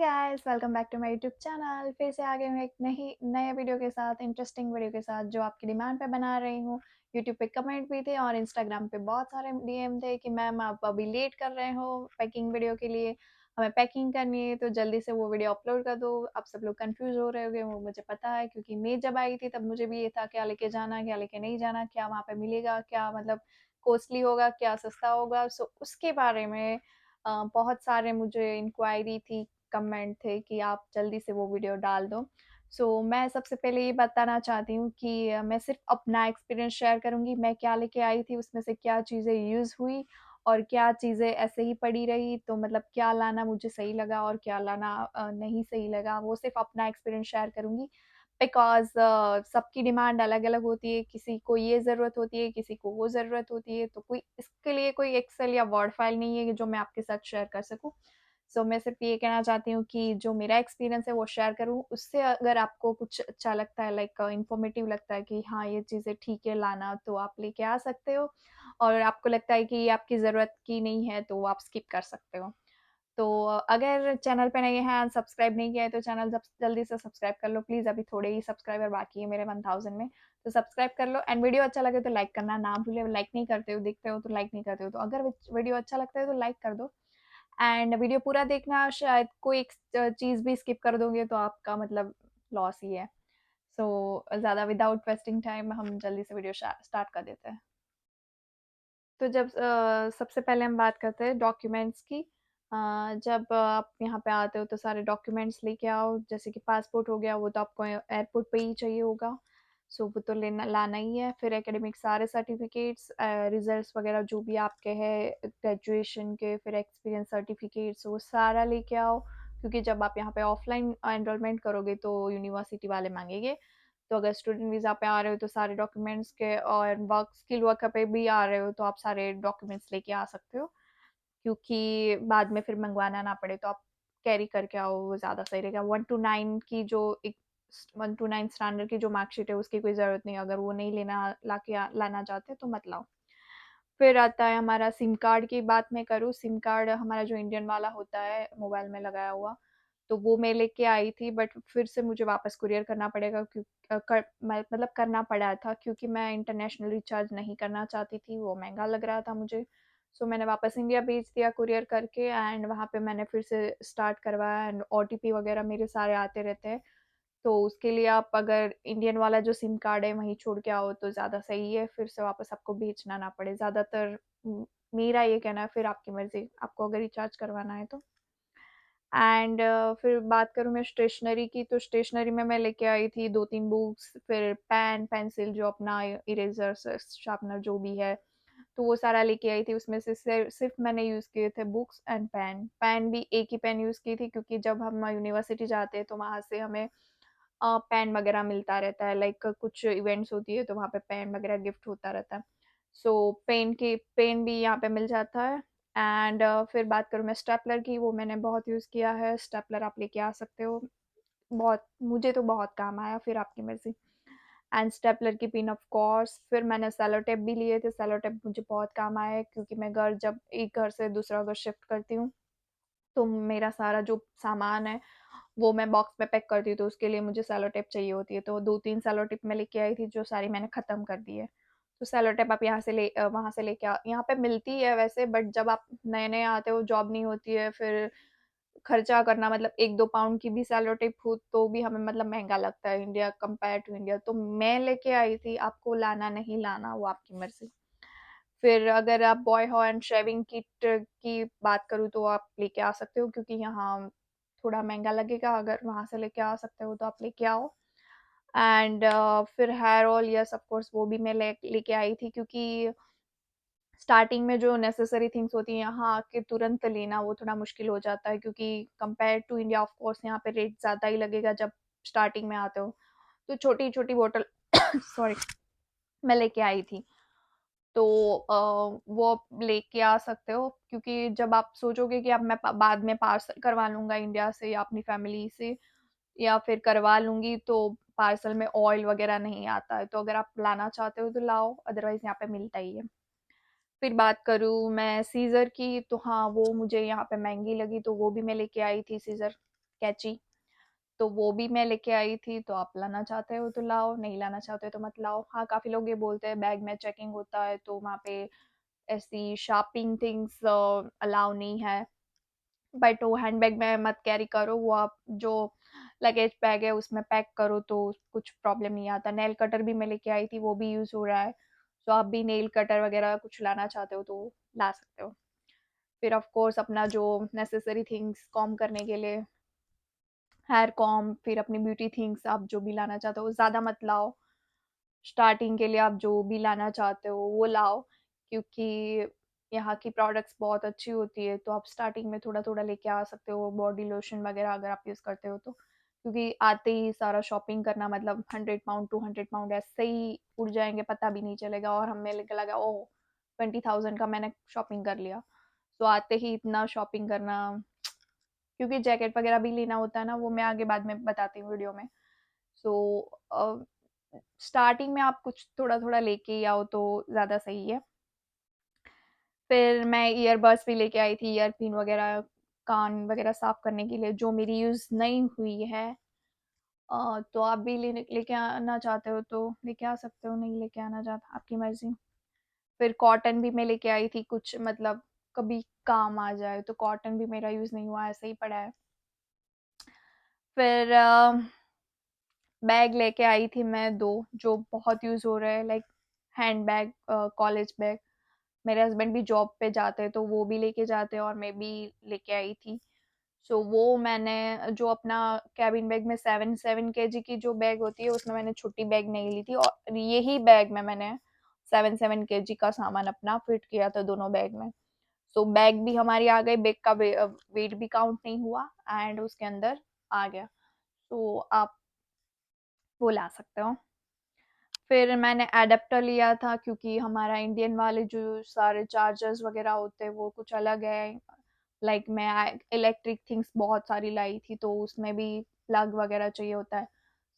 Guys welcome back to my YouTube channel. फिर से आ गए हूँ एक नए वीडियो के साथ, इंटरेस्टिंग वीडियो के साथ जो आपकी डिमांड पे बना रही हूँ। यूट्यूब पे कमेंट भी थे और इंस्टाग्राम पे बहुत सारे डीएम थे कि मैम आप अभी लेट कर रहे हो पैकिंग वीडियो के लिए, हमें पैकिंग करनी है तो जल्दी से वो वीडियो अपलोड कर दो। आप सब लोग कंफ्यूज हो रहे होंगे, वो मुझे पता है क्योंकि मैं जब आई थी तब मुझे भी ये था क्या लेके जाना, क्या लेके नहीं जाना, क्या वहाँ पे मिलेगा, क्या मतलब कॉस्टली होगा, क्या सस्ता होगा। सो उसके बारे में बहुत सारे मुझे इंक्वायरी थी, कमेंट थे कि आप जल्दी से वो वीडियो डाल दो। मैं सबसे पहले ये बताना चाहती हूँ कि मैं सिर्फ़ अपना एक्सपीरियंस शेयर करूँगी, मैं क्या लेके आई थी, उसमें से क्या चीज़ें यूज़ हुई और क्या चीज़ें ऐसे ही पड़ी रही। तो मतलब क्या लाना मुझे सही लगा और क्या लाना नहीं सही लगा, वो सिर्फ़ अपना एक्सपीरियंस शेयर करूँगी। बिकॉज़ सबकी डिमांड अलग-अलग होती है, किसी को ये ज़रूरत होती है, किसी को वो ज़रूरत होती है, तो कोई इसके लिए कोई एक्सेल या वर्ड फाइल नहीं है कि जो मैं आपके साथ शेयर कर सकूँ। मैं सिर्फ़ ये कहना चाहती हूँ कि जो मेरा एक्सपीरियंस है वो शेयर करूँ, उससे अगर आपको कुछ अच्छा लगता है, लाइक इन्फॉर्मेटिव लगता है कि हाँ, ये चीज़ें ठीक है लाना, तो आप लेके आ सकते हो। और आपको लगता है कि ये आपकी ज़रूरत की नहीं है, तो आप स्किप कर सकते हो। तो अगर चैनल पे नए हैं, सब्सक्राइब नहीं किया है तो चैनल जल्दी से सब्सक्राइब कर लो प्लीज़, अभी थोड़े ही सब्सक्राइबर बाकी है मेरे 1000 में। तो सब्सक्राइब कर लो एंड वीडियो अच्छा लगे तो लाइक करना ना भूलें। लाइक नहीं करते हो, देखते हो तो लाइक नहीं करते हो, तो अगर वीडियो अच्छा लगता है तो लाइक कर दो एंड वीडियो पूरा देखना। शायद कोई एक चीज़ भी स्किप कर दोगे तो आपका मतलब लॉस ही है। ज़्यादा विदाउट वेस्टिंग टाइम हम जल्दी से वीडियो स्टार्ट कर देते हैं। तो जब सबसे पहले हम बात करते हैं डॉक्यूमेंट्स की। जब आप यहाँ पे आते हो तो सारे डॉक्यूमेंट्स लेके आओ, जैसे कि पासपोर्ट हो गया, वो तो आपको एयरपोर्ट पे ही चाहिए होगा। वो तो लेना लाना ही है। फिर एकेडमिक सारे सर्टिफिकेट्स, रिजल्ट्स वगैरह जो भी आपके हैं ग्रेजुएशन के, फिर एक्सपीरियंस सर्टिफिकेट्स, वो सारा लेके आओ, क्योंकि जब आप यहाँ पे ऑफलाइन एनरोलमेंट करोगे तो यूनिवर्सिटी वाले मांगेंगे। तो अगर स्टूडेंट वीज़ा पे आ रहे हो तो सारे डॉक्यूमेंट्स के, और वर्क स्किल वर्कर पे भी आ रहे हो तो आप सारे डॉक्यूमेंट्स लेके आ सकते हो, क्योंकि बाद में फिर मंगवाना ना पड़े, तो आप कैरी करके आओ, वो ज़्यादा सही रहेगा। 1 टू 9 की जो एक 1 टू 9 स्टैंडर्ड की जो मार्कशीट है उसकी कोई ज़रूरत नहीं है, अगर वो नहीं लेना लाना चाहते तो मत लाओ। फिर आता है हमारा सिम कार्ड की। बात मैं करूँ, सिम कार्ड हमारा जो इंडियन वाला होता है मोबाइल में लगाया हुआ, तो वो मैं लेके आई थी, बट फिर से मुझे वापस कुरियर करना पड़ेगा, मतलब करना पड़ा था, क्योंकि मैं इंटरनेशनल रिचार्ज नहीं करना चाहती थी, वो महंगा लग रहा था मुझे। मैंने वापस इंडिया भेज दिया कुरियर करके एंड वहाँ पे मैंने फिर से स्टार्ट करवाया एंड ओटीपी वगैरह मेरे सारे आते रहते हैं। तो उसके लिए आप अगर इंडियन वाला जो सिम कार्ड है वहीं छोड़ के आओ तो ज़्यादा सही है, फिर से वापस आपको भेजना ना पड़े। ज़्यादातर मेरा ये कहना है, फिर आपकी मर्ज़ी, आपको अगर रिचार्ज करवाना है तो। एंड फिर बात करूँ मैं स्टेशनरी की, तो स्टेशनरी में मैं लेके आई थी 2-3 बुक्स, फिर पेन, पेंसिल, जो अपना इरेज़र, शार्पनर जो भी है, तो वो सारा लेके आई थी। उसमें से सिर्फ़ मैंने यूज़ किए थे बुक्स एंड पेन। पेन भी एक ही पेन यूज़ की थी, क्योंकि जब हम यूनिवर्सिटी जाते हैं तो वहाँ से हमें पेन वगैरह मिलता रहता है, लाइक कुछ इवेंट्स होती है तो वहाँ पे पेन वगैरह गिफ्ट होता रहता है। पेन भी यहाँ पे मिल जाता है। एंड फिर बात करूँ मैं स्टेपलर की, वो मैंने बहुत यूज़ किया है। स्टेपलर आप लेके आ सकते हो, बहुत, मुझे तो बहुत काम आया, फिर आपकी मर्ज़ी। एंड स्टेपलर की पिन ऑफ कोर्स। फिर मैंने सेलो टेप भी लिए थे, सेलो टेप मुझे बहुत काम आया है, क्योंकि मैं जब एक घर से दूसरा घर शिफ्ट करती हूँ तो मेरा सारा जो सामान है वो मैं बॉक्स में पैक करती हूँ, तो उसके लिए मुझे सेलो टेप चाहिए होती है। तो 2-3 सेलो टेप मैं लेके आई थी, जो सारी मैंने ख़त्म कर दी है। तो सेलो टेप आप वहाँ से लेके यहाँ पे मिलती है वैसे, बट जब आप नए-नए आते हो, जॉब नहीं होती है, फिर खर्चा करना, मतलब 1-2 पाउंड की भी सेलो टेप हो तो भी हमें मतलब महँगा लगता है इंडिया, कंपेयर टू इंडिया। तो मैं लेके आई थी, आपको लाना नहीं लाना वो आपकी मर्ज़ी। फिर अगर आप बॉय हो एंड शेविंग किट की बात करूँ तो आप लेके आ सकते हो, क्योंकि यहाँ थोड़ा महँगा लगेगा, अगर वहाँ से लेके आ सकते हो तो आप लेके आओ। एंड फिर hair oil, yes of course, वो भी मैं लेके आई थी, क्योंकि स्टार्टिंग में जो नेसेसरी थिंग्स होती हैं यहाँ आके तुरंत लेना वो थोड़ा मुश्किल हो जाता है, क्योंकि compare to India of course यहाँ पे रेट ज़्यादा ही लगेगा जब स्टार्टिंग में आते हो। तो छोटी-छोटी बॉटल सॉरी, मैं लेके आई थी। तो वो आप लेके आ सकते हो, क्योंकि जब आप सोचोगे कि अब मैं बाद में पार्सल करवा लूँगा इंडिया से या अपनी फैमिली से, या फिर करवा लूँगी, तो पार्सल में ऑयल वगैरह नहीं आता है, तो अगर आप लाना चाहते हो तो लाओ, अदरवाइज़ यहाँ पे मिलता ही है। फिर बात करूँ मैं सीज़र की, तो हाँ, वो मुझे यहाँ पे महँगी लगी, तो वो भी मैं लेके आई थी सीज़र। कैंची, तो वो भी मैं लेके आई थी। तो आप लाना चाहते हो तो लाओ, नहीं लाना चाहते हो तो मत लाओ। हाँ, काफ़ी लोग ये बोलते हैं बैग में चेकिंग होता है तो वहाँ पे ऐसी शार्पिंग थिंग्स अलाउ नहीं है, बट वो हैंडबैग में मत कैरी करो, वो आप जो लगेज बैग है उसमें पैक करो तो कुछ प्रॉब्लम नहीं आता। नेल कटर भी मैं लेके आई थी, वो भी यूज़ हो रहा है, तो आप भी नेल कटर वगैरह कुछ लाना चाहते हो तो ला सकते हो। फिर ऑफ कोर्स अपना जो नेसेसरी थिंग्स कॉम्ब करने के लिए, हेयर कॉम्ब, फिर अपनी ब्यूटी थिंग्स आप जो भी लाना चाहते हो, ज़्यादा मत लाओ। स्टार्टिंग के लिए आप जो भी लाना चाहते हो वो लाओ, क्योंकि यहाँ की प्रोडक्ट्स बहुत अच्छी होती है, तो आप स्टार्टिंग में थोड़ा-थोड़ा लेके आ सकते हो, बॉडी लोशन वगैरह अगर आप यूज़ करते हो तो। क्योंकि आते ही सारा शॉपिंग करना मतलब 100 पाउंड, 200 पाउंड ऐसे ही उड़ जाएँगे, पता भी नहीं चलेगा और हमें लगा ओह! 20,000 का मैंने शॉपिंग कर लिया। तो आते ही इतना शॉपिंग करना, क्योंकि जैकेट वगैरह भी लेना होता है ना, वो मैं आगे बाद में बताती हूँ वीडियो में। सो स्टार्टिंग में आप कुछ थोड़ा-थोड़ा लेके ही आओ तो ज़्यादा सही है। फिर मैं ईयरबड्स भी लेके आई थी, ईयर पिन वगैरह, कान वगैरह साफ़ करने के लिए जो मेरी यूज़ नहीं हुई है। तो आप भी लेके आना चाहते हो तो लेके आ सकते हो, नहीं लेके आना चाहता आपकी मर्ज़ी। फिर कॉटन भी मैं लेके आई थी कुछ, मतलब कभी काम आ जाए, तो कॉटन भी मेरा यूज़ नहीं हुआ, ऐसे ही पड़ा है। फिर बैग लेके आई थी मैं 2 जो बहुत यूज़ हो रहे हैं, like hand bag, college bag. मेरे हस्बैंड भी जॉब पे जाते हैं तो वो भी लेके जाते हैं और मैं भी लेके आई थी। सो वो मैंने जो अपना कैबिन बैग में 7 केजी की जो बैग होती है उसमें मैंने छोटी बैग नहीं ली थी, और यही बैग में मैंने 7 केजी का सामान अपना फिट किया था दोनों बैग में। सो बैग भी हमारी आ गई, बैग का वेट भी काउंट नहीं हुआ एंड उसके अंदर आ गया। तो आप वो ला सकते हो। फिर मैंने एडाप्टर लिया था क्योंकि हमारा इंडियन वाले जो सारे चार्जर्स वगैरह होते हैं वो कुछ अलग है। लाइक मैं इलेक्ट्रिक थिंग्स बहुत सारी लाई थी तो उसमें भी प्लग वगैरह चाहिए होता है।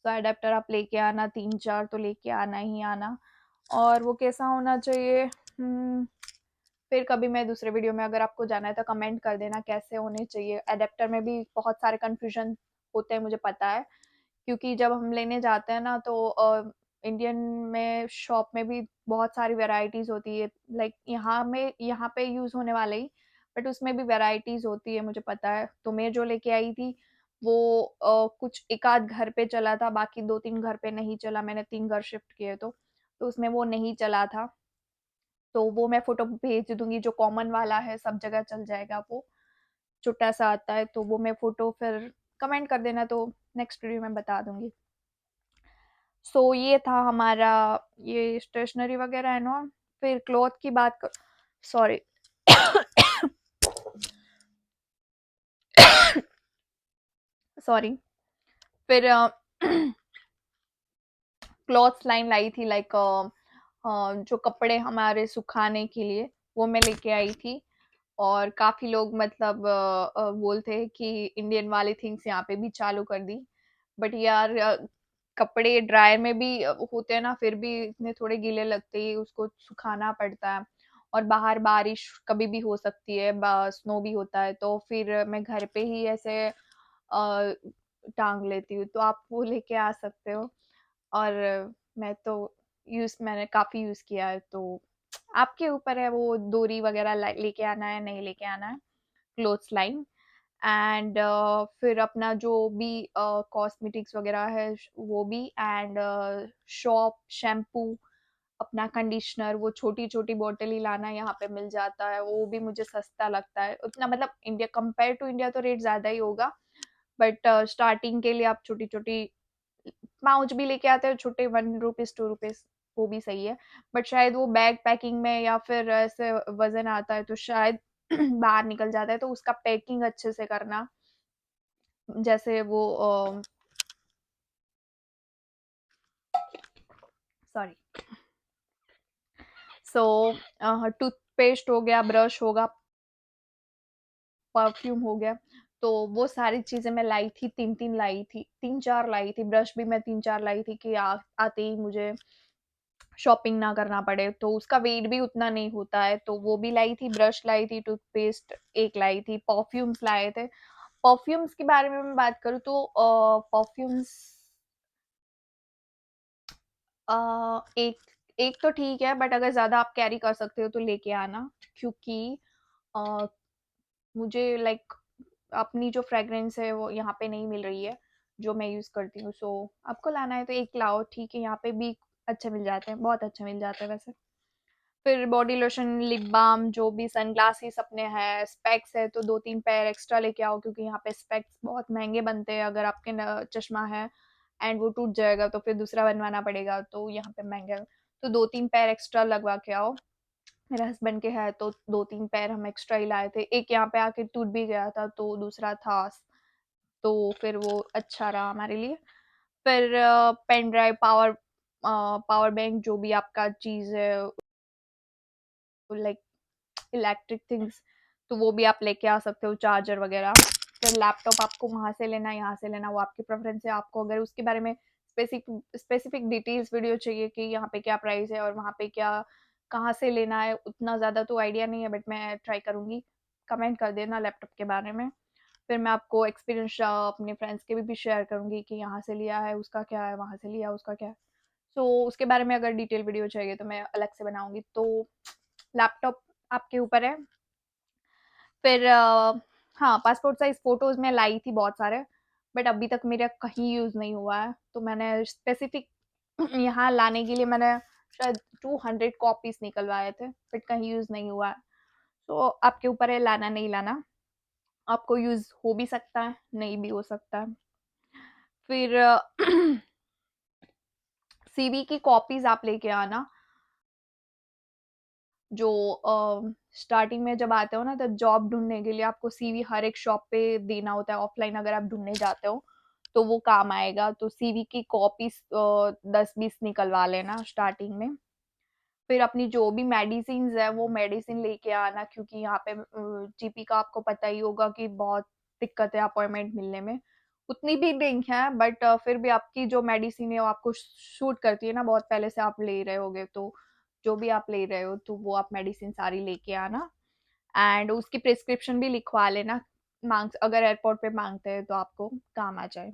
तो एडाप्टर आप लेके आना, 3-4 तो लेके आना ही आना। और वो कैसा होना चाहिए, फिर कभी मैं दूसरे वीडियो में, अगर आपको जाना है तो कमेंट कर देना कैसे होने चाहिए। एडाप्टर में भी बहुत सारे कन्फ्यूजन होते हैं, मुझे पता है, क्योंकि जब हम लेने जाते हैं ना तो इंडियन में शॉप में भी बहुत सारी वैराइटीज़ होती है, लाइक यहाँ पे यूज़ होने वाले ही, बट उसमें भी वैराइटीज़ होती है, मुझे पता है। तो मैं जो लेके आई थी वो कुछ एक आध घर पे चला था, बाकी 2-3 घर पे नहीं चला। मैंने 3 घर शिफ्ट किए तो उसमें वो नहीं चला था। तो वो मैं फ़ोटो भेज दूँगी, जो कॉमन वाला है सब जगह चल जाएगा वो, छोटा-सा आता है, तो वो मैं फ़ोटो फिर कमेंट कर देना तो नेक्स्ट वीडियो में बता दूँगी। सो ये था हमारा ये स्टेशनरी वगैरह एंड ऑल। फिर क्लॉथ की बात कर, सॉरी सॉरी। फिर क्लॉथ्स लाइन लाई थी, लाइक जो कपड़े हमारे सुखाने के लिए वो मैं लेके आई थी। और काफ़ी लोग मतलब बोलते हैं कि इंडियन वाली थिंग्स यहाँ पे भी चालू कर दी, बट यार कपड़े ड्रायर में भी होते हैं ना, फिर भी इतने थोड़े गीले लगते हैं, उसको सुखाना पड़ता है। और बाहर बारिश कभी भी हो सकती है, स्नो भी होता है, तो फिर मैं घर पे ही ऐसे टांग लेती हूँ, तो आप वो लेके आ सकते हो। और मैं तो मैंने काफ़ी यूज़ किया है, तो आपके ऊपर है वो डोरी वगैरह लेके आना है नहीं लेके आना है, क्लोथ्स लाइन। एंड फिर अपना जो भी कॉस्मेटिक्स वगैरह है वो भी, एंड शॉप शैम्पू, अपना कंडीशनर, वो छोटी छोटी बॉटल ही लाना, यहाँ पे मिल जाता है, वो भी मुझे सस्ता लगता है उतना, मतलब इंडिया कंपेयर टू इंडिया तो रेट ज़्यादा ही होगा, बट स्टार्टिंग के लिए आप छोटी छोटी पाउच भी लेके आते हैं, छोटे 1 रुपीज़ 2 रुपीज़, वो भी सही है। बट शायद वो बैग पैकिंग में या फिर ऐसे वज़न आता है तो शायद बाहर निकल जाता है, तो उसका पैकिंग अच्छे से करना। जैसे वो सॉरी, सो टूथपेस्ट हो गया, ब्रश होगा, परफ्यूम हो गया, तो वो सारी चीज़ें मैं लाई थी, 3-3 लाई थी, 3-4 लाई थी। ब्रश भी मैं 3-4 लाई थी कि आते ही मुझे शॉपिंग ना करना पड़े, तो उसका वेट भी उतना नहीं होता है, तो वो भी लाई थी। ब्रश लाई थी, टूथपेस्ट 1 लाई थी, परफ्यूम्स लाए थे, परफ्यूम्स के बारे में मैं बात करूँ तो परफ्यूम्स एक एक तो ठीक है, बट अगर ज़्यादा आप कैरी कर सकते हो तो लेके आना, क्योंकि अ, मुझे लाइक अपनी जो फ्रेग्रेंस है वो यहाँ पे नहीं मिल रही है जो मैं यूज़ करती हूँ। सो आपको लाना है तो एक लाओ, ठीक है, यहाँ पे भी अच्छे मिल जाते हैं, बहुत अच्छे मिल जाते हैं वैसे। फिर बॉडी लोशन, लिप बाम, जो भी सनग्लासेस अपने हैं, स्पेक्स है तो 2-3 पेयर एक्स्ट्रा लेके आओ, क्योंकि यहाँ पे स्पेक्स बहुत महँगे बनते हैं। अगर आपके न चश्मा है एंड वो टूट जाएगा तो फिर दूसरा बनवाना पड़ेगा, तो यहाँ पे महँगा है। तो 2-3 पेयर एक्स्ट्रा लगवा के आओ। मेरे हस्बैंड के है तो 2-3 पेयर हम एक्स्ट्रा ही लाए थे। एक यहाँ पे आके टूट भी गया था तो दूसरा था, तो फिर वो अच्छा रहा हमारे लिए। फिर पेन ड्राइव, पावर बैंक, जो भी आपका चीज़ है लाइक इलेक्ट्रिक थिंग्स, तो वो भी आप लेके आ सकते हो, चार्जर वगैरह। फिर लैपटॉप आपको वहाँ से लेना है, यहाँ से लेना, वो आपकी प्रेफरेंस है। आपको अगर उसके बारे में स्पेसिफिक डिटेल्स वीडियो चाहिए कि यहाँ पे क्या प्राइस है और वहाँ पे क्या, कहाँ से लेना है, उतना ज़्यादा तो आइडिया नहीं है, बट मैं ट्राई करूँगी। कमेंट कर देना लैपटॉप के बारे में। फिर मैं आपको एक्सपीरियंस अपने फ्रेंड्स के भी शेयर करूँगी कि यहाँ से लिया है उसका क्या है, वहाँ से लिया उसका क्या है। सो उसके बारे में अगर डिटेल वीडियो चाहिए तो मैं अलग से बनाऊँगी। तो लैपटॉप आपके ऊपर है। फिर हाँ, पासपोर्ट साइज़ फ़ोटोज़ मैं लाई थी बहुत सारे, बट अभी तक मेरा कहीं यूज़ नहीं हुआ है। तो मैंने स्पेसिफ़िक यहाँ लाने के लिए मैंने शायद 200 कॉपीज़ निकलवाए थे, बट कहीं यूज़ नहीं हुआ है। तो आपके ऊपर है लाना नहीं लाना। आपको यूज़ हो भी सकता है, नहीं भी हो सकता है। फिर सीवी की कॉपीज़ आप लेके आना। जो स्टार्टिंग में जब आते हो ना, तब जॉब ढूँढने के लिए आपको सीवी हर एक शॉप पे देना होता है, ऑफलाइन अगर आप ढूँढने जाते हो, तो वो काम आएगा। तो सीवी की कॉपीज़ 10-20 निकलवा लेना स्टार्टिंग में। फिर अपनी जो भी मेडिसिन्स है, वो मेडिसिन लेके आना, क्योंकि यहाँ पे जीपी का आपको पता ही होगा कि बहुत दिक्कत है अपॉइंटमेंट मिलने में। उतनी भी नहीं है, बट फिर भी आपकी जो मेडिसिन है वो आपको शूट करती है ना, बहुत पहले से आप ले रहे होगे, तो जो भी आप ले रहे हो तो वो आप मेडिसिन सारी लेके आना। एंड उसकी प्रिस्क्रिप्शन भी लिखवा लेना, मांग अगर एयरपोर्ट पे मांगते हैं तो आपको काम आ जाए।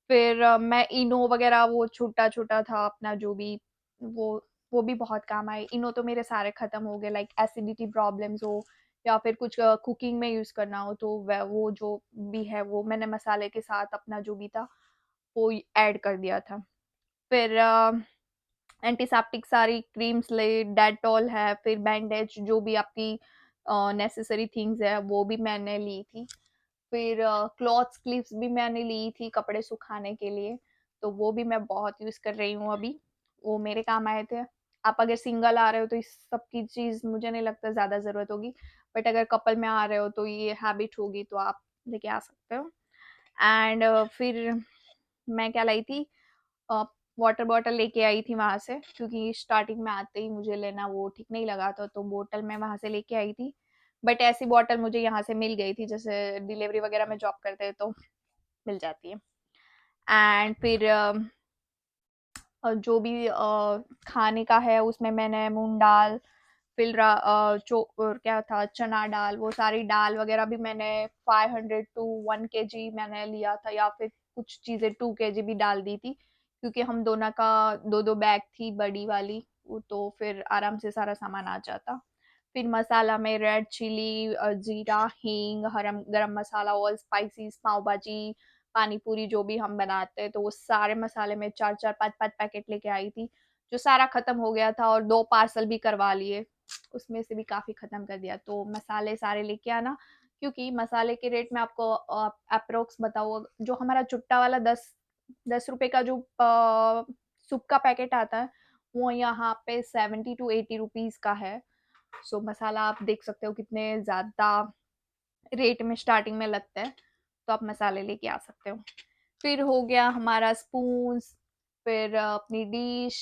फिर मैं इनो वगैरह, वो छोटा-छोटा था अपना जो भी, वो वो भी बहुत काम आए। इनो तो मेरे सारे खत्म हो गए, लाइक एसिडिटी प्रॉब्लम्स हो या फिर कुछ कुकिंग में यूज़ करना हो, तो वो जो भी है वो मैंने मसाले के साथ अपना जो भी था वो ऐड कर दिया था। फिर एंटीसेप्टिक सारी क्रीम्स ले, डेटॉल है, फिर बैंडेज, जो भी आपकी नेसेसरी थिंग्स है वो भी मैंने ली थी। फिर क्लॉथ्स क्लिप्स भी मैंने ली थी कपड़े सुखाने के लिए, तो वो भी मैं बहुत यूज़ कर रही हूँ अभी, वो मेरे काम आए थे। आप अगर सिंगल आ रहे हो तो इस सब की चीज़ मुझे नहीं लगता ज़्यादा ज़रूरत होगी, बट अगर कपल में आ रहे हो तो ये हैबिट होगी, तो आप लेके आ सकते हो। एंड फिर मैं क्या लाई थी, वाटर बॉटल लेके आई थी वहाँ से, क्योंकि स्टार्टिंग में आते ही मुझे लेना वो ठीक नहीं लगा था, तो बोतल मैं वहाँ से लेके आई थी। बट ऐसी बॉटल मुझे यहाँ से मिल गई थी, जैसे डिलीवरी वगैरह में जॉब करते हैं तो मिल जाती है। एंड फिर जो भी खाने का है उसमें मैंने मूंग दाल, फिर और क्या था, चना दाल, वो सारी दाल वगैरह भी मैंने 500 टू 1 केजी मैंने लिया था, या फिर कुछ चीज़ें 2 केजी भी डाल दी थी, क्योंकि हम दोनों का 2-2 बैग थी बड़ी वाली, वो तो फिर आराम से सारा सामान आ जाता। फिर मसाला में रेड चिली, जीरा, हींग, हरम गरम मसाला, ऑल स्पाइसेस, पाव भाजी, पानी पूरी जो भी हम बनाते हैं, तो वो सारे मसाले में 4-4 5-5 पैकेट लेके आई थी, जो सारा खत्म हो गया था, और 2 पार्सल भी करवा लिए, उसमें से भी काफ़ी खत्म कर दिया। तो मसाले सारे लेके आना, क्योंकि मसाले के रेट में आपको अप्रोक्स बताऊँ, जो हमारा चुट्टा वाला 10 रुपए का जो सूप का पैकेट आता है, वो यहाँ पे 70 टू 80 रुपीज़ का है। सो मसाला आप देख सकते हो कितने ज़्यादा रेट में स्टार्टिंग में लगता है, तो आप मसाले लेके आ सकते हो। फिर हो गया हमारा स्पून्स, फिर अपनी डिश,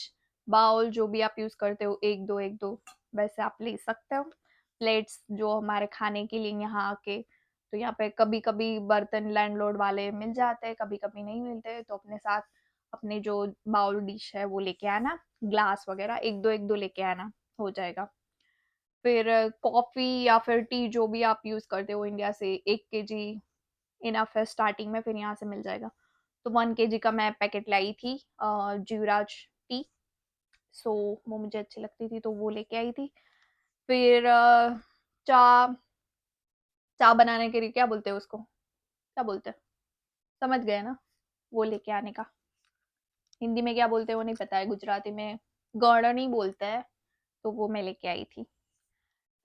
बाउल, जो भी आप यूज़ करते हो, 1-2 1-2 वैसे आप ले सकते हो। प्लेट्स जो हमारे खाने के लिए यहाँ आके, तो यहाँ पे कभी-कभी बर्तन लैंडलॉर्ड वाले मिल जाते हैं, कभी-कभी नहीं मिलते, तो अपने साथ अपने जो बाउल डिश है वो लेके आना, ग्लास वगैरह 1-2 1-2 लेके आना, हो जाएगा। फिर कॉफ़ी या फिर टी जो भी आप यूज़ करते हो इंडिया से, 1 केजी इनफ है स्टार्टिंग में, फिर यहाँ से मिल जाएगा। तो 1 केजी का मैं पैकेट लाई थी जीवराज टी। सो वो मुझे अच्छी लगती थी तो वो लेके आई थी। फिर चाय चाय बनाने के लिए क्या बोलते हैं उसको, क्या बोलते हैं, समझ गए ना, वो लेके आने का। हिंदी में क्या बोलते हैं वो नहीं पता है, गुजराती में गौड़नी बोलते हैं, तो वो मैं लेके आई थी।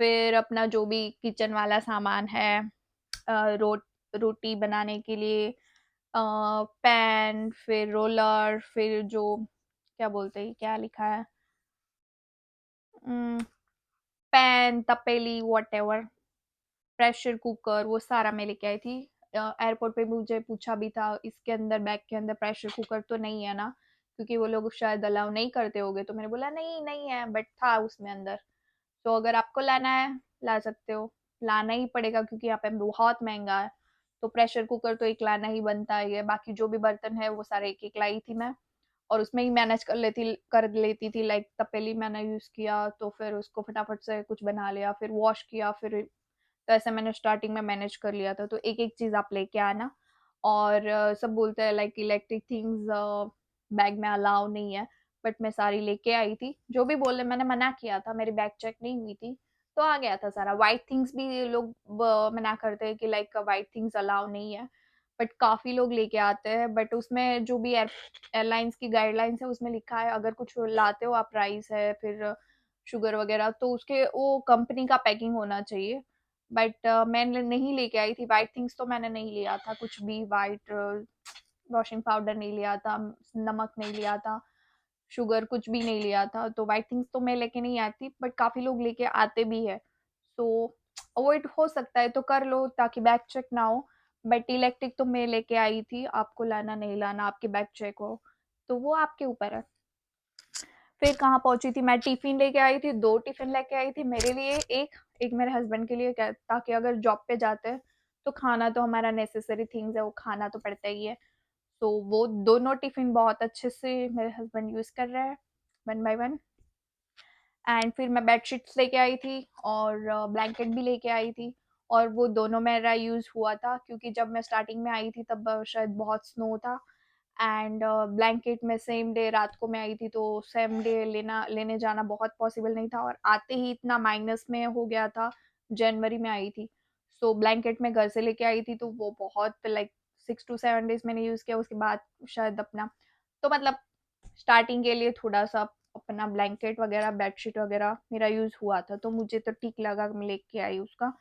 फिर अपना जो भी किचन वाला सामान है, रोटी बनाने के लिए पैन, फिर रोलर, फिर जो क्या बोलते हैं, क्या लिखा है, पैन, तपेली, वॉटेवर, प्रेशर कुकर, वो सारा मैं लेके आई थी। एयरपोर्ट पे मुझे पूछा भी था इसके अंदर, बैग के अंदर प्रेशर कुकर तो नहीं है ना, क्योंकि वो लोग शायद अलाउ नहीं करते होंगे, तो मैंने बोला नहीं नहीं है, बट था उसमें अंदर। तो अगर आपको लाना है ला सकते हो, लाना ही पड़ेगा क्योंकि यहाँ पे बहुत महंगा है। तो प्रेशर कुकर तो एक लाना ही बनता है, बाकी जो भी बर्तन है वो सारे एक एक लाई थी मैं, और उसमें ही मैनेज कर लेती थी। लाइक तपेली मैंने यूज किया तो फिर उसको फटाफट से कुछ बना लिया, फिर वॉश किया, फिर तो ऐसे मैंने स्टार्टिंग में मैनेज कर लिया था। तो एक एक चीज आप लेके आना। और सब बोलते हैं लाइक इलेक्ट्रिक थिंग्स बैग में अलाउ नहीं है, बट मैं सारी लेके आई थी। जो भी बोले मैंने मना किया था, मेरी बैग चेक नहीं हुई थी, तो आ गया था सारा। वाइट थिंग्स भी ये लोग मना करते हैं कि लाइक वाइट थिंग्स अलाउ नहीं है, बट काफी लोग लेके आते हैं। बट उसमें जो भी एयरलाइंस की गाइडलाइंस है उसमें लिखा है अगर कुछ लाते हो आप, राइस है, फिर शुगर वगैरह, तो उसके वो कंपनी का पैकिंग होना चाहिए। बट मैंने नहीं लेके आई थी वाइट थिंग्स, तो मैंने नहीं लिया था कुछ भी। वाइट वॉशिंग पाउडर नहीं लिया था, नमक नहीं लिया था, शुगर कुछ भी नहीं लिया था। तो वाइट थिंग्स तो मैं लेके नहीं आती, बट काफी लोग लेके आते भी है। सो अवॉइड हो सकता है तो कर लो ताकि बैग चेक ना हो। बट इलेक्ट्रिक तो मैं लेके आई थी, आपको लाना नहीं लाना आपकी बैग चेक हो तो वो आपके ऊपर है। फिर कहाँ पहुंची थी मैं, टिफिन लेके आई थी, 2 टिफिन लेके आई थी मेरे लिए, एक एक मेरे हस्बैंड के लिए, क्या ताकि अगर जॉब पे जाते हैं तो खाना तो हमारा नेसेसरी थिंग्स है, वो खाना तो पड़ता ही है। तो वो दोनों टिफिन बहुत अच्छे से मेरे हस्बैंड यूज कर रहे हैं, 1 बाय 1। एंड फिर मैं बेडशीट्स लेके आई थी और ब्लैंकेट भी लेके आई थी, और वो दोनों मेरा यूज हुआ था क्योंकि जब मैं स्टार्टिंग में आई थी तब शायद बहुत स्नो था। एंड ब्लैंकेट में सेम डे रात को मैं आई थी, तो सेम डे लेने जाना बहुत पॉसिबल नहीं था, और आते ही इतना माइनस में हो गया था। जनवरी में आई थी, सो ब्लैंकेट में घर से लेके आई थी, तो वो बहुत लाइक 6 to 7 डेज मैंने यूज किया, उसके बाद शायद अपना, तो मतलब स्टार्टिंग के लिए थोड़ा सा अपना ब्लैंकेट वगैरह बेडशीट वगैरह मेरा यूज हुआ था, तो मुझे तो ठीक लगा, मैं लेके आई उसका।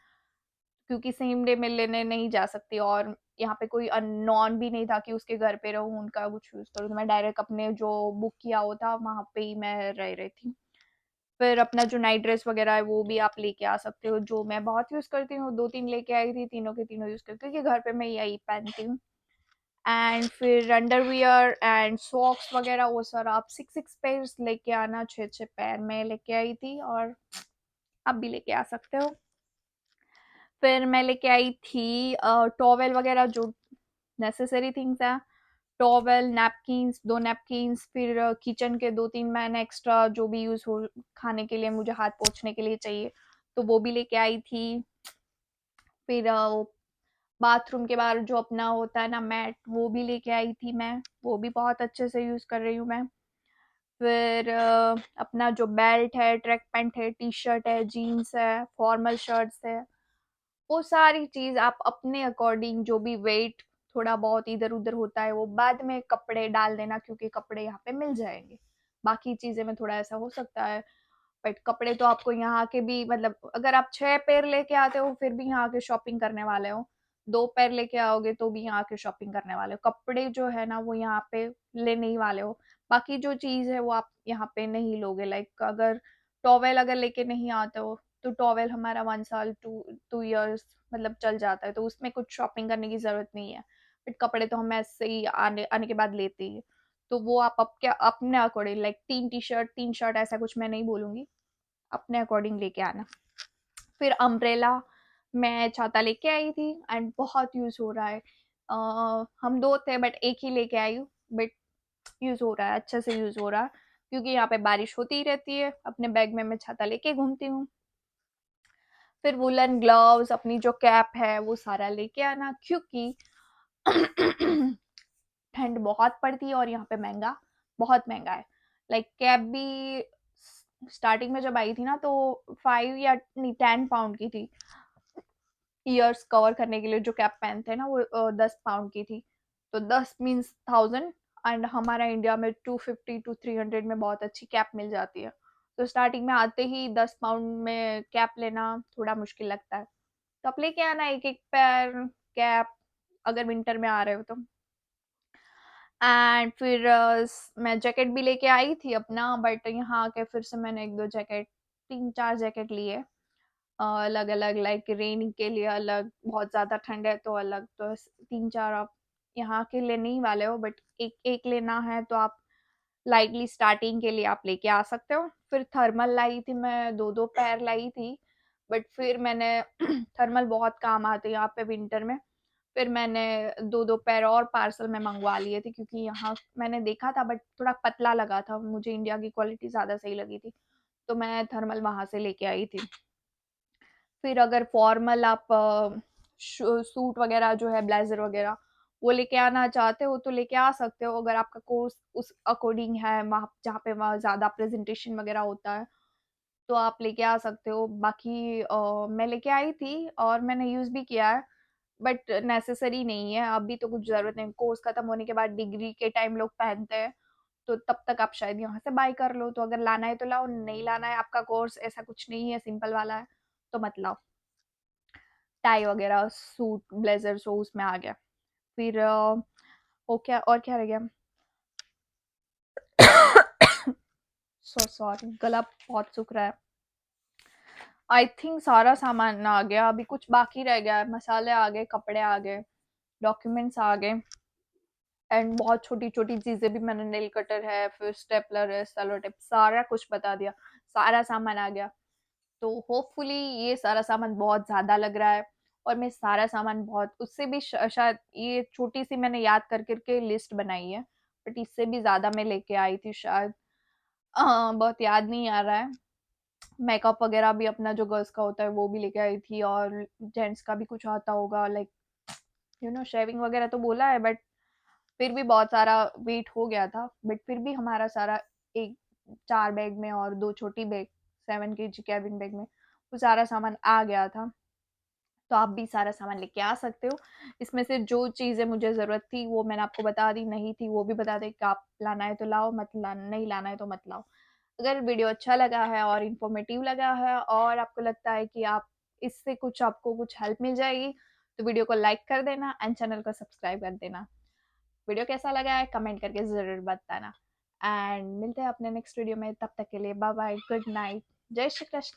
क्योंकि सेम डे में लेने नहीं जा सकती, और यहाँ पे कोई अननोन भी नहीं था कि उसके घर पे रहूँ उनका कुछ यूज करूँ, तो मैं डायरेक्ट अपने जो बुक किया हुआ था वहां पे ही मैं रह रही थी। फिर अपना जो नाइट ड्रेस वगैरह है वो भी आप लेके आ सकते हो, जो मैं बहुत यूज करती हूँ, 2-3 लेके आई थी, तीनों के तीनों यूज करती हूँ क्योंकि घर पे मैं यही पहनती हूँ। एंड फिर अंडरवियर एंड सॉक्स वगैरह वो सर आप 6 पेयर्स लेके आना, 6 पैर में लेके आई थी, और आप भी लेके आ सकते हो। फिर मैं लेके आई थी टॉवेल वगैरह जो नेसेसरी थिंग्स है, टॉवेल, नैपकिन्स, 2 नैपकिन्स, फिर किचन के 2-3 मैंने एक्स्ट्रा जो भी यूज हो खाने के लिए, मुझे हाथ पोंछने के लिए चाहिए, तो वो भी लेके आई थी। फिर बाथरूम के बाहर जो अपना होता है ना मैट, वो भी लेके आई थी मैं, वो भी बहुत अच्छे से यूज कर रही हूँ मैं। फिर अपना जो बेल्ट है, ट्रैक पैंट है, टी शर्ट है, जीन्स है, फॉर्मल शर्ट्स है, वो सारी चीज आप अपने अकॉर्डिंग, जो भी वेट थोड़ा बहुत इधर उधर होता है वो बाद में कपड़े डाल देना, क्योंकि कपड़े यहाँ पे मिल जाएंगे। बाकी चीजें में थोड़ा ऐसा हो सकता है, बट कपड़े तो आपको यहाँ के भी, मतलब अगर आप 6 पैर लेके आते हो फिर भी यहाँ के शॉपिंग करने वाले हो, 2 पैर लेके आओगे तो भी यहाँ के शॉपिंग करने वाले हो, कपड़े जो है ना वो यहाँ पे लेने ही वाले हो। बाकी जो चीज है वो आप यहाँ पे नहीं लोगे। लाइक अगर टॉवेल अगर लेके नहीं आते हो तो टॉवेल हमारा 1 साल 2 2 इयर्स मतलब चल जाता है, तो उसमें कुछ शॉपिंग करने की जरूरत नहीं है। बट कपड़े तो हम ऐसे ही आने आने के बाद लेते ही हैं। तो वो आप अपने according, like 3 T shirt 3 shirt ऐसा कुछ मैं नहीं बोलूंगी, अपने अकॉर्डिंग लेके आना। फिर अम्ब्रेला, मैं छाता लेके आई थी एंड बहुत यूज हो रहा है। हम 2 थे बट एक ही लेके आई हूँ, बट यूज हो रहा है, अच्छे से यूज हो रहा है, क्योंकि यहाँ पे बारिश होती ही रहती है, अपने बैग में मैं छाता लेके घूमती हूँ। फिर वुलन ग्लव्स, अपनी जो कैप है वो सारा लेके आना, क्योंकि ठंड बहुत पड़ती है और यहाँ पे महंगा, बहुत महंगा है। लाइक कैप भी स्टार्टिंग में जब आई थी ना तो 5 या नहीं 10 पाउंड की थी। ईयर्स कवर करने के लिए जो कैप पहनते हैं ना वो 10 पाउंड की थी। तो 10 मीन्स 1000, एंड हमारा इंडिया में 250 to 300 में बहुत अच्छी कैप मिल जाती है। तो स्टार्टिंग में आते ही 10 पाउंड में कैप लेना थोड़ा मुश्किल लगता है। तो आप लेके आना एक एक पैर कैप, अगर विंटर में आ रहे हो तो। एंड फिर मैं जैकेट भी लेके आई थी अपना, बट यहाँ आके फिर से मैंने एक दो जैकेट, 3 4 जैकेट लिए अलग अलग, लाइक रेन के लिए अलग, बहुत ज्यादा ठंड है तो अलग। तो 3 4 आप यहाँ के लेने ही वाले हो, बट एक एक लेना है तो आप लाइटली स्टार्टिंग के लिए आप लेके आ सकते हो। फिर थर्मल लाई थी मैं, दो दो पैर लाई थी, बट फिर मैंने थर्मल बहुत काम आते हैं यहाँ पे विंटर में। फिर मैंने दो दो पैर और पार्सल में मंगवा लिए थे, क्योंकि यहाँ मैंने देखा था बट थोड़ा पतला लगा था मुझे, इंडिया की क्वालिटी ज्यादा सही लगी थी, तो मैं थर्मल वहां से लेके आई थी। फिर अगर फॉर्मल आप सूट वगैरह जो है, ब्लेजर वगैरह वो लेके आना चाहते हो तो लेके आ सकते हो, अगर आपका कोर्स उस अकॉर्डिंग है, वहाँ जहाँ पे वहाँ ज़्यादा प्रेजेंटेशन वगैरह होता है तो आप लेके आ सकते हो। बाकी मैं लेके आई थी और मैंने यूज़ भी किया है, बट नेसेसरी नहीं है, अभी तो कुछ ज़रूरत नहीं। कोर्स खत्म होने के बाद डिग्री के टाइम लोग पहनते हैं, तो तब तक आप शायद यहाँ से बाय कर लो। तो अगर लाना है तो लाओ, नहीं लाना है, आपका कोर्स ऐसा कुछ नहीं है, सिंपल वाला है, तो मत लाओ। टाई वगैरह सूट ब्लेजर सो उसमें आ गया। फिर वो क्या और क्या रह गया? सो सॉरी, गला बहुत सूख रहा है। आई थिंक सारा सामान आ गया, अभी कुछ बाकी रह गया है। मसाले आ गए, कपड़े आ गए, डॉक्यूमेंट्स आ गए, एंड बहुत छोटी छोटी चीजें भी, मैंने नेल कटर है, फिर स्टेपलर है, सेलो टेप, सारा कुछ बता दिया, सारा सामान आ गया। तो होपफुली ये सारा सामान बहुत ज़्यादा लग रहा है, और मैं सारा सामान बहुत उससे भी शायद ये छोटी सी मैंने याद कर करके लिस्ट बनाई है, बट इससे भी ज़्यादा मैं लेके आई थी शायद। बहुत याद नहीं आ रहा है। मेकअप वगैरह भी अपना जो गर्ल्स का होता है वो भी लेके आई थी, और जेंट्स का भी कुछ आता होगा, लाइक शेविंग वगैरह तो बोला है, बट फिर भी बहुत सारा वेट हो गया था। बट फिर भी हमारा सारा एक 4 बैग में और दो छोटी बैग 7 kg कैबिन बैग में वो सारा सामान आ गया था। तो आप भी सारा सामान लेके आ सकते हो। इसमें से जो चीज़ें मुझे ज़रूरत थी वो मैंने आपको बता दी, नहीं थी वो भी बता दी कि आप लाना है तो लाओ, मत लाना, नहीं लाना है तो मत लाओ। अगर वीडियो अच्छा लगा है और इन्फॉर्मेटिव लगा है और आपको लगता है कि आप इससे कुछ आपको कुछ हेल्प मिल जाएगी, तो वीडियो को लाइक कर देना एंड चैनल को सब्सक्राइब कर देना। वीडियो कैसा लगा है कमेंट करके ज़रूर बताना, एंड मिलते हैं अपने नेक्स्ट वीडियो में। तब तक के लिए बाय बाय, गुड नाइट, जय श्री कृष्ण।